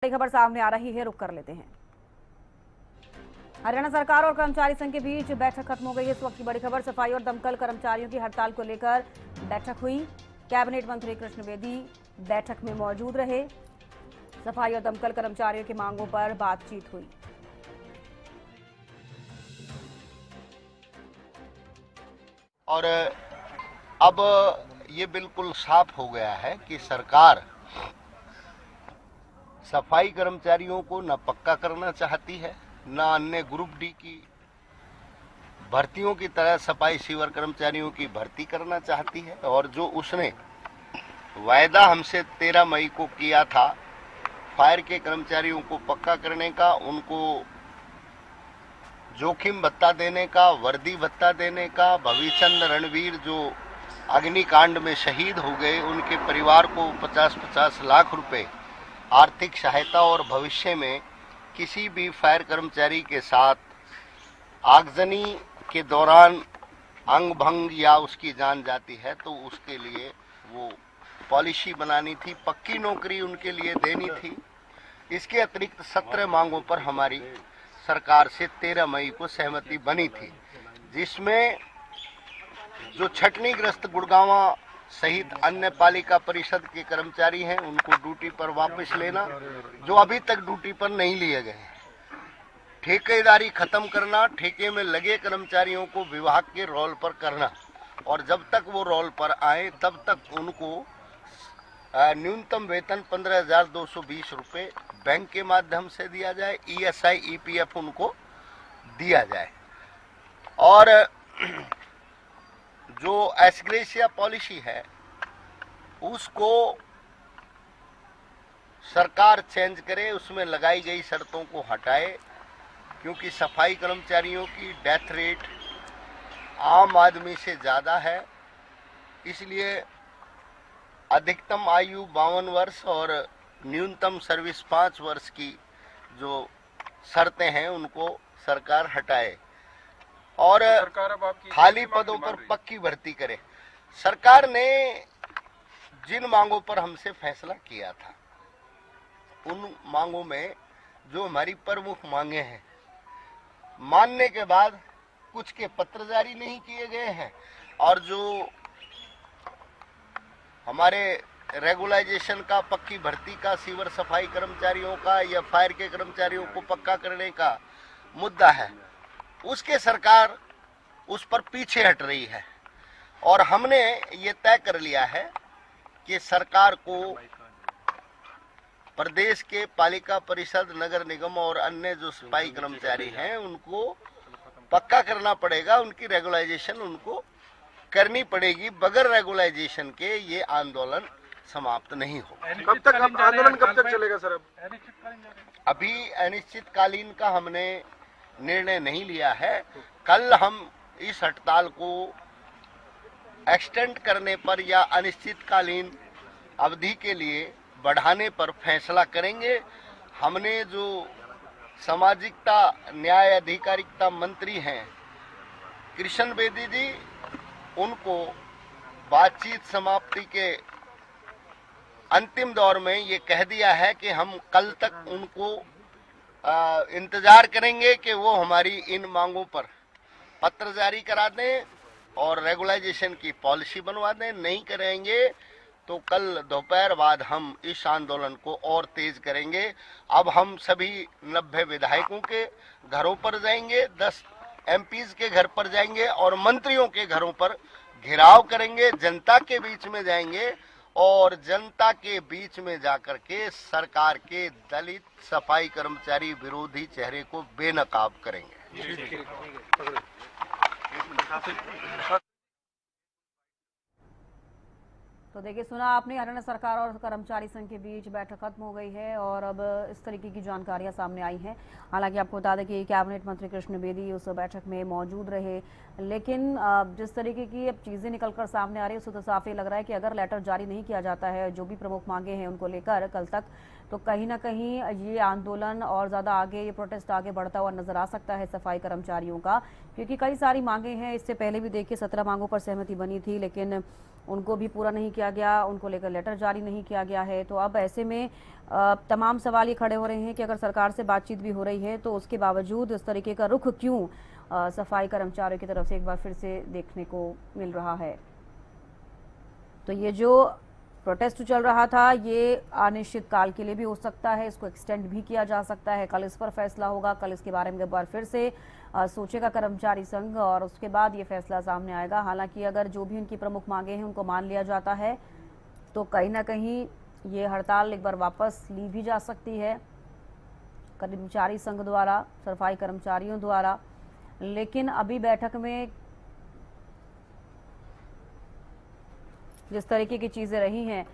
बड़ी खबर सामने आ रही है, रुक कर लेते हैं। हरियाणा सरकार और कर्मचारी संघ के बीच बैठक खत्म हो गई है। इस वक्त की बड़ी खबर, सफाई और दमकल कर्मचारियों की हड़ताल को लेकर बैठक हुई। कैबिनेट मंत्री कृष्ण बेदी बैठक में मौजूद रहे। सफाई और दमकल कर्मचारियों की मांगों पर बातचीत हुई। और अब ये बिल्कुल साफ हो गया है कि सरकार सफाई कर्मचारियों को न पक्का करना चाहती है, न अन्य ग्रुप डी की भर्तियों की तरह सफाई सीवर कर्मचारियों की भर्ती करना चाहती है। और जो उसने वायदा हमसे 13 मई को किया था फायर के कर्मचारियों को पक्का करने का, उनको जोखिम भत्ता देने का, वर्दी भत्ता देने का, भविचंद रणवीर जो अग्निकांड में शहीद हो गए उनके परिवार को 50-50 लाख रुपए आर्थिक सहायता, और भविष्य में किसी भी फायर कर्मचारी के साथ आगजनी के दौरान अंग भंग या उसकी जान जाती है तो उसके लिए वो पॉलिसी बनानी थी, पक्की नौकरी उनके लिए देनी थी। इसके अतिरिक्त 17 मांगों पर हमारी सरकार से 13 मई को सहमति बनी थी, जिसमें जो छटनीग्रस्त गुड़गांवा सहित अन्य पालिका परिषद के कर्मचारी हैं उनको ड्यूटी पर वापस लेना, जो अभी तक ड्यूटी पर नहीं लिए गए हैं, ठेकेदारी खत्म करना, ठेके में लगे कर्मचारियों को विभाग के रोल पर करना, और जब तक वो रोल पर आए तब तक उनको न्यूनतम वेतन 15,220 रुपये बैंक के माध्यम से दिया जाए, ESI EPF उनको दिया जाए। और जो एसग्रेशिया पॉलिसी है उसको सरकार चेंज करे, उसमें लगाई गई शर्तों को हटाए, क्योंकि सफाई कर्मचारियों की डेथ रेट आम आदमी से ज़्यादा है, इसलिए अधिकतम आयु 52 वर्ष और न्यूनतम सर्विस 5 वर्ष की जो शर्तें हैं उनको सरकार हटाए और खाली पदों पर पक्की भर्ती करे। सरकार ने जिन मांगों पर हमसे फैसला किया था उन मांगों में जो हमारी प्रमुख मांगे हैं, मानने के बाद कुछ के पत्र जारी नहीं किए गए हैं, और जो हमारे रेगुलाइजेशन का, पक्की भर्ती का, सीवर सफाई कर्मचारियों का या फायर के कर्मचारियों को पक्का करने का मुद्दा है, उसके सरकार उस पर पीछे हट रही है। और हमने ये तय कर लिया है कि सरकार को प्रदेश के पालिका परिषद, नगर निगम और अन्य जो सफाई कर्मचारी हैं उनको पक्का करना पड़ेगा, उनकी रेगुलाइजेशन उनको करनी पड़ेगी। बगैर रेगुलाइजेशन के ये आंदोलन समाप्त नहीं हो। कब तक आंदोलन कब तक चलेगा सर? अभी अनिश्चितकालीन का हमने निर्णय नहीं लिया है। कल हम इस हड़ताल को एक्सटेंड करने पर या अनिश्चितकालीन अवधि के लिए बढ़ाने पर फैसला करेंगे। हमने जो सामाजिकता न्याय अधिकारिता मंत्री हैं कृष्ण बेदी जी, उनको बातचीत समाप्ति के अंतिम दौर में ये कह दिया है कि हम कल तक उनको इंतजार करेंगे कि वो हमारी इन मांगों पर पत्र जारी करा दें और रेगुलाइजेशन की पॉलिसी बनवा दें। नहीं करेंगे तो कल दोपहर बाद हम इस आंदोलन को और तेज करेंगे। अब हम सभी 90 विधायकों के घरों पर जाएंगे, 10 MPs के घर पर जाएंगे और मंत्रियों के घरों पर घेराव करेंगे, जनता के बीच में जाएंगे और जनता के बीच में जाकर के सरकार के दलित सफाई कर्मचारी विरोधी चेहरे को बेनकाब करेंगे। तो देखिए, सुना आपने, हरियाणा सरकार और कर्मचारी संघ के बीच बैठक खत्म हो गई है और अब इस तरीके की जानकारियां सामने आई हैं। हालांकि आपको बता दें कि कैबिनेट मंत्री कृष्ण बेदी उस बैठक में मौजूद रहे, लेकिन जिस तरीके की अब चीज़ें निकलकर सामने आ रही है उससे तो साफ ही लग रहा है कि अगर लेटर जारी नहीं किया जाता है, जो भी प्रमुख मांगे हैं उनको लेकर कल तक, तो कहीं ना कहीं ये आंदोलन और ज़्यादा आगे, ये प्रोटेस्ट आगे बढ़ता हुआ नजर आ सकता है सफाई कर्मचारियों का, क्योंकि कई सारी मांगे हैं। इससे पहले भी देखिए 17 मांगों पर सहमति बनी थी, लेकिन उनको भी पूरा नहीं किया गया, उनको लेकर लेटर जारी नहीं किया गया है। तो अब ऐसे में तमाम सवाल ये खड़े हो रहे हैं कि अगर सरकार से बातचीत भी हो रही है तो उसके बावजूद इस तरीके का रुख क्यों सफाई कर्मचारियों की तरफ से एक बार फिर से देखने को मिल रहा है। तो ये जो प्रोटेस्ट चल रहा था ये अनिश्चित काल के लिए भी हो सकता है, इसको एक्सटेंड भी किया जा सकता है। कल इस पर फैसला होगा, कल इसके बारे में एक बार फिर से सोचेगा कर्मचारी संघ और उसके बाद ये फैसला सामने आएगा। हालांकि अगर जो भी उनकी प्रमुख मांगे हैं उनको मान लिया जाता है तो कहीं ना कहीं ये हड़ताल एक बार वापस ली भी जा सकती है कर्मचारी संघ द्वारा, सफाई कर्मचारियों द्वारा। लेकिन अभी बैठक में जिस तरीके की चीज़ें रही हैं